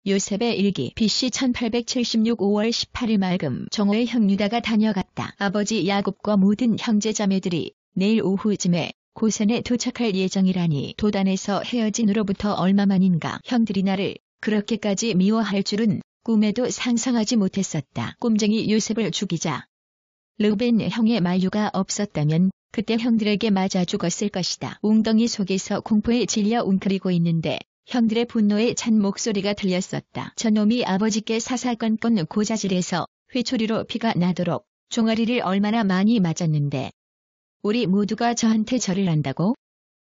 요셉의 일기 BC 1876 5월 18일 맑음 정오에 형 유다가 다녀갔다. 아버지 야곱과 모든 형제자매들이 내일 오후쯤에 고센에 도착할 예정이라니 도단에서 헤어진 후로부터 얼마만인가 형들이 나를 그렇게까지 미워할 줄은 꿈에도 상상하지 못했었다. 꼼쟁이 요셉을 죽이자. 르우벤 형의 만류가 없었다면 그때 형들에게 맞아 죽었을 것이다. 웅덩이 속에서 공포에 질려 웅크리고 있는데 형들의 분노에 찬 목소리가 들렸었다. 저놈이 아버지께 사사건건 고자질해서 회초리로 피가 나도록 종아리를 얼마나 많이 맞았는데 우리 모두가 저한테 절을 한다고?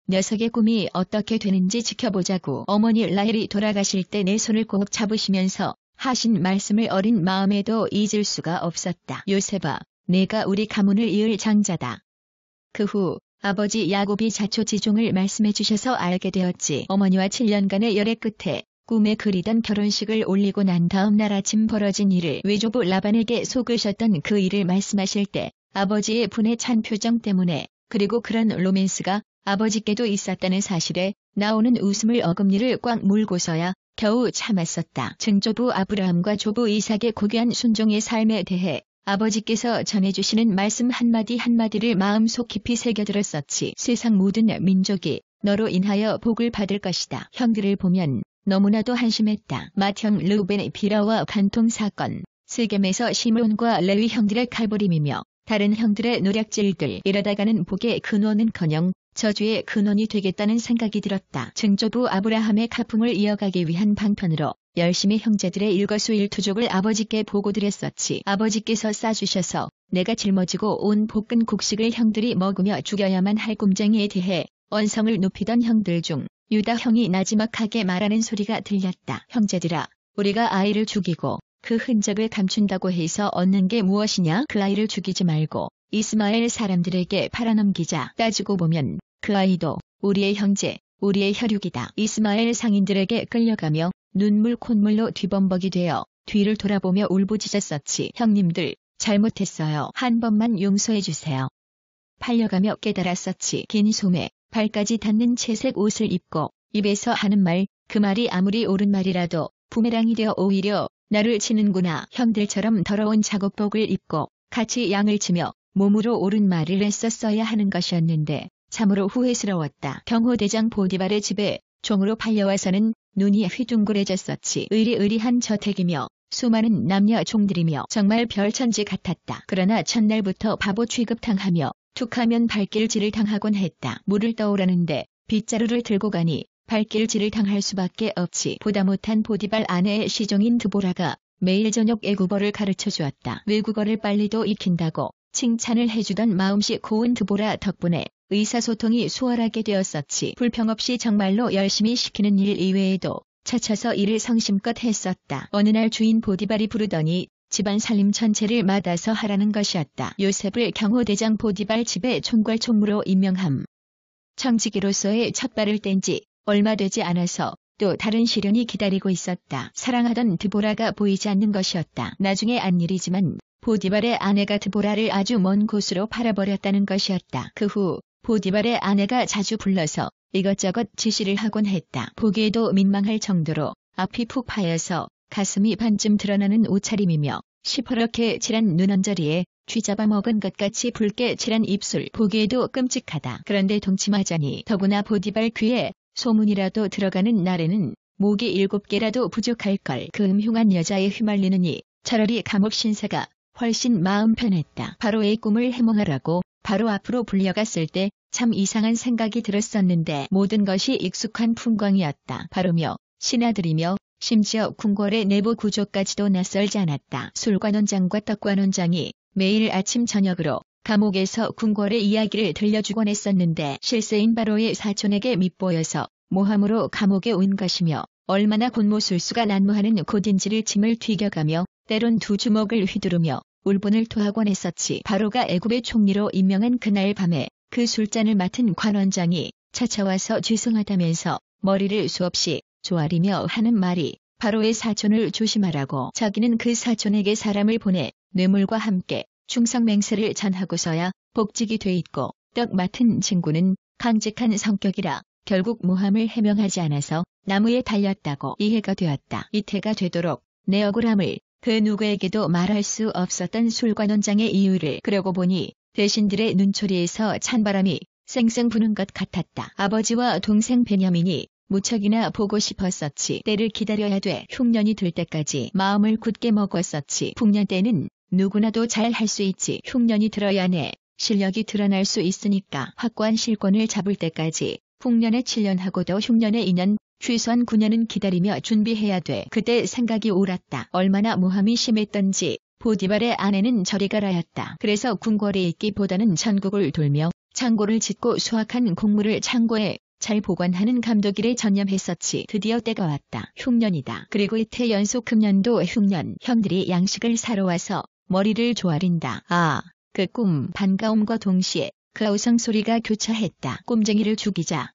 녀석의 꿈이 어떻게 되는지 지켜보자고. 어머니 라헬이 돌아가실 때 내 손을 꼭 잡으시면서 하신 말씀을 어린 마음에도 잊을 수가 없었다. 요셉아, 내가 우리 가문을 이을 장자다. 그 후 아버지 야곱이 자초지종을 말씀해 주셔서 알게 되었지. 어머니와 7년간의 열애 끝에 꿈에 그리던 결혼식을 올리고 난 다음 날 아침 벌어진 일을 외조부 라반에게 속으셨던 그 일을 말씀하실 때 아버지의 분에 찬 표정 때문에 그리고 그런 로맨스가 아버지께도 있었다는 사실에 나오는 웃음을 어금니를 꽉 물고서야 겨우 참았었다. 증조부 아브라함과 조부 이삭의 고귀한 순종의 삶에 대해 아버지께서 전해주시는 말씀 한마디 한마디를 마음속 깊이 새겨들었었지. 세상 모든 민족이 너로 인하여 복을 받을 것이다. 형들을 보면 너무나도 한심했다. 맏형 르우벤의 비라와 간통 사건, 세겜에서 시므온과 레위 형들의 칼부림이며 다른 형들의 노략질들, 이러다가는 복의 근원은커녕 저주의 근원이 되겠다는 생각이 들었다. 증조부 아브라함의 가풍을 이어가기 위한 방편으로 열심히 형제들의 일거수일투족을 아버지께 보고드렸었지. 아버지께서 싸주셔서 내가 짊어지고 온 볶은 곡식을 형들이 먹으며 죽여야만 할 꼼쟁이에 대해 언성을 높이던 형들 중 유다 형이 나지막하게 말하는 소리가 들렸다. 형제들아, 우리가 아이를 죽이고 그 흔적을 감춘다고 해서 얻는 게 무엇이냐? 그 아이를 죽이지 말고 이스마엘 사람들에게 팔아넘기자. 따지고 보면 그 아이도 우리의 형제, 우리의 혈육이다. 이스마엘 상인들에게 끌려가며 눈물 콧물로 뒤범벅이 되어 뒤를 돌아보며 울부짖었었지. 형님들, 잘못했어요. 한 번만 용서해 주세요. 팔려가며 깨달았었지. 긴 소매, 발까지 닿는 채색 옷을 입고 입에서 하는 말, 그 말이 아무리 옳은 말이라도 부메랑이 되어 오히려 나를 치는구나. 형들처럼 더러운 작업복을 입고 같이 양을 치며 몸으로 옳은 말을 했었어야 하는 것이었는데 참으로 후회스러웠다. 경호대장 보디발의 집에 종으로 팔려와서는 눈이 휘둥그레졌었지. 의리의리한 저택이며 수많은 남녀 종들이며 정말 별천지 같았다. 그러나 첫날부터 바보 취급당하며 툭하면 발길질을 당하곤 했다. 물을 떠오르는데 빗자루를 들고 가니 발길질을 당할 수밖에 없지. 보다 못한 보디발 아내의 시종인 드보라가 매일 저녁 애국어를 가르쳐 주었다. 외국어를 빨리도 익힌다고 칭찬을 해주던 마음씨 고운 드보라 덕분에 의사소통이 수월하게 되었었지. 불평 없이 정말로 열심히 시키는 일 이외에도 차차서 일을 성심껏 했었다. 어느 날 주인 보디발이 부르더니 집안 살림 전체를 맡아서 하라는 것이었다. 요셉을 경호대장 보디발 집의 총괄총무로 임명함. 청지기로서의 첫 발을 뗀 지 얼마 되지 않아서 또 다른 시련이 기다리고 있었다. 사랑하던 드보라가 보이지 않는 것이었다. 나중에 안 일이지만 보디발의 아내가 드보라를 아주 먼 곳으로 팔아버렸다는 것이었다. 그 후 보디발의 아내가 자주 불러서 이것저것 지시를 하곤 했다. 보기에도 민망할 정도로 앞이 푹 파여서 가슴이 반쯤 드러나는 옷차림이며 시퍼렇게 칠한 눈 언저리에 쥐 잡아먹은 것 같이 붉게 칠한 입술, 보기에도 끔찍하다. 그런데 동침하자니 더구나 보디발 귀에 소문이라도 들어가는 날에는 목이 7개라도 부족할걸. 그 음흉한 여자에 휘말리느니 차라리 감옥 신세가 훨씬 마음 편했다. 바로의 꿈을 해몽하라고 바로 앞으로 불려갔을 때 참 이상한 생각이 들었었는데 모든 것이 익숙한 풍광이었다. 바로며 신하들이며 심지어 궁궐의 내부 구조까지도 낯설지 않았다. 술관원장과 떡관원장이 매일 아침 저녁으로 감옥에서 궁궐의 이야기를 들려주곤 했었는데 실세인 바로의 사촌에게 밉보여서 모함으로 감옥에 온 것이며 얼마나 곤모술수가 난무하는 곧인지를 침을 튀겨가며 때론 두 주먹을 휘두르며 울분을 토하곤 했었지. 바로가 애굽의 총리로 임명한 그날 밤에 그 술잔을 맡은 관원장이 찾아와서 죄송하다면서 머리를 수없이 조아리며 하는 말이 바로의 사촌을 조심하라고. 자기는 그 사촌에게 사람을 보내 뇌물과 함께 충성맹세를 전하고서야 복직이 돼 있고 떡 맡은 친구는 강직한 성격이라 결국 모함을 해명하지 않아서 나무에 달렸다고 이해가 되었다. 이태가 되도록 내 억울함을 그 누구에게도 말할 수 없었던 술관원장의 이유를 그러고 보니 대신들의 눈초리에서 찬바람이 쌩쌩 부는 것 같았다. 아버지와 동생 베냐민이 무척이나 보고 싶었었지. 때를 기다려야 돼. 흉년이 들 때까지 마음을 굳게 먹었었지. 풍년 때는 누구나도 잘 할 수 있지. 흉년이 들어야 내 실력이 드러날 수 있으니까. 확고한 실권을 잡을 때까지 풍년에 7년 하고도 흉년에 2년, 최소한 9년은 기다리며 준비해야 돼. 그때 생각이 옳았다. 얼마나 모함이 심했던지 보디발의 아내는 저리 가라였다. 그래서 궁궐에 있기보다는 전국을 돌며 창고를 짓고 수확한 곡물을 창고에 잘 보관하는 감독일에 전념했었지. 드디어 때가 왔다. 흉년이다. 그리고 이태 연속 금년도 흉년. 형들이 양식을 사러 와서 머리를 조아린다. 아, 그 꿈. 반가움과 동시에 그 아우성 소리가 교차했다. 꼼쟁이를 죽이자.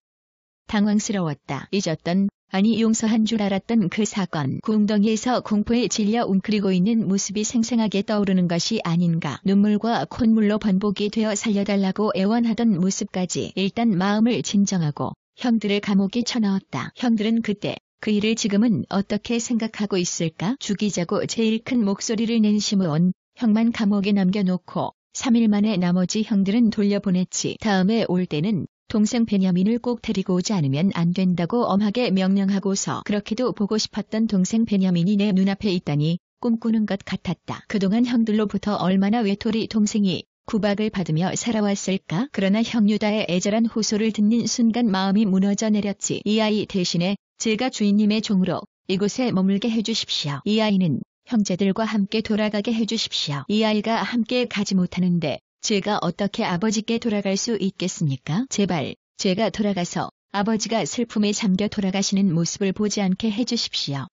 당황스러웠다. 잊었던, 아니 용서한 줄 알았던 그 사건. 구웅덩이에서 공포에 질려 웅크리고 있는 모습이 생생하게 떠오르는 것이 아닌가. 눈물과 콧물로 번복이 되어 살려달라고 애원하던 모습까지. 일단 마음을 진정하고 형들을 감옥에 쳐넣었다. 형들은 그때 그 일을 지금은 어떻게 생각하고 있을까? 죽이자고 제일 큰 목소리를 낸 시므온. 형만 감옥에 남겨놓고 3일 만에 나머지 형들은 돌려보냈지. 다음에 올 때는 동생 베냐민을 꼭 데리고 오지 않으면 안 된다고 엄하게 명령하고서. 그렇게도 보고 싶었던 동생 베냐민이 내 눈앞에 있다니 꿈꾸는 것 같았다. 그동안 형들로부터 얼마나 외톨이 동생이 구박을 받으며 살아왔을까? 그러나 형 유다의 애절한 호소를 듣는 순간 마음이 무너져 내렸지. 이 아이 대신에 제가 주인님의 종으로 이곳에 머물게 해주십시오. 이 아이는 형제들과 함께 돌아가게 해주십시오. 이 아이가 함께 가지 못하는데 제가 어떻게 아버지께 돌아갈 수 있겠습니까? 제발 제가 돌아가서 아버지가 슬픔에 잠겨 돌아가시는 모습을 보지 않게 해주십시오.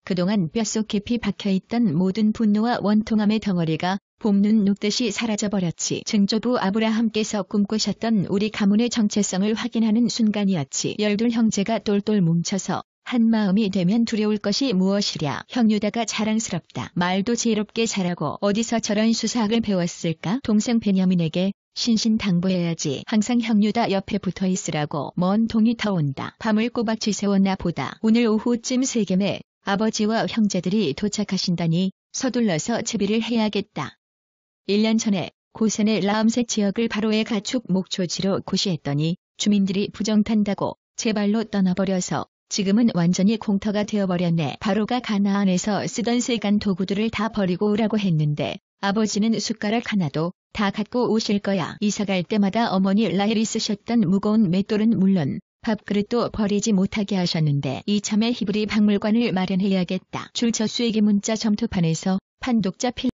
그동안 뼛속 깊이 박혀있던 모든 분노와 원통함의 덩어리가 봄눈 녹듯이 사라져버렸지. 증조부 아브라함께서 꿈꾸셨던 우리 가문의 정체성을 확인하는 순간이었지. 12 형제가 똘똘 뭉쳐서 한 마음이 되면 두려울 것이 무엇이랴. 형 유다가 자랑스럽다. 말도 지혜롭게 잘하고 어디서 저런 수사학을 배웠을까? 동생 베냐민에게 신신당부해야지. 항상 형 유다 옆에 붙어있으라고. 먼 동이 터온다. 밤을 꼬박 지새웠나 보다. 오늘 오후쯤 세겜에 아버지와 형제들이 도착하신다니 서둘러서 채비를 해야겠다. 1년 전에 고센의 라암셋 지역을 바로의 가축 목초지로 고시했더니 주민들이 부정탄다고 제발로 떠나버려서 지금은 완전히 공터가 되어버렸네. 바로가 가나안에서 쓰던 세간 도구들을 다 버리고 오라고 했는데 아버지는 숟가락 하나도 다 갖고 오실 거야. 이사갈 때마다 어머니 라헬이 쓰셨던 무거운 맷돌은 물론 밥그릇도 버리지 못하게 하셨는데 이참에 히브리 박물관을 마련해야겠다. 출처 수에게 문자 점토판에서 판독자 필